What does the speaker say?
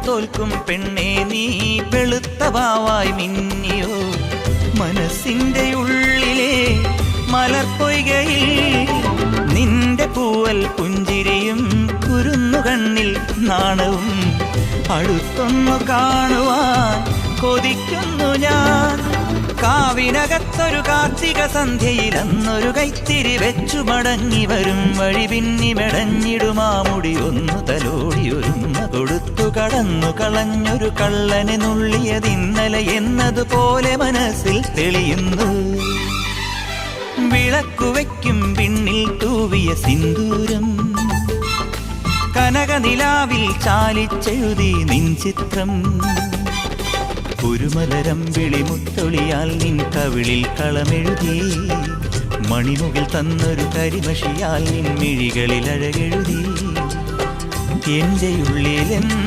തോൽക്കും പെണ്ണേ നീ വെളുത്ത വാവായി മിന്നിയോ മനസ്സിന്റെ ഉള്ളിലെ മലർപ്പൊയ്കയിൽ നിന്റെ പൂവൽ പുഞ്ചിരിയും കുരുന്നു കണ്ണിൽ നാണവും അടുത്തൊന്നു കാണുവാൻ കൊതിക്കുന്നു ഞാൻ കാവിനകത്തൊരു കാർത്തിക സന്ധ്യയിൽ അന്നൊരു കൈത്തിരി വെച്ചു മടങ്ങി വരും വഴി പിന്നി മെടഞ്ഞിടുമാമുടി ഒന്നു തലോടി ഒരുമ കൊടുത്തു കടന്നു കളഞ്ഞൊരു കള്ളനെ നുള്ളിയതിന്നലെ എന്നതുപോലെ മനസ്സിൽ തെളിയുന്നു വിളക്കുവയ്ക്കും പിന്നിൽ തൂവിയ സിന്ദൂരം കനകനിലാവിൽ ചാലിച്ചെഴുതി നിൻ ചിത്രം കുരുമലരം വിളിമുത്തൊളിയാൽ നിൻ കവിളിൽ കളമെഴുതി മണിമുകിൽ തന്നൊരു കരിമഷിയാൽ നിൻ മിഴികളിൽ അഴകെഴുതി എന്റെ ഉള്ളിലെന്നും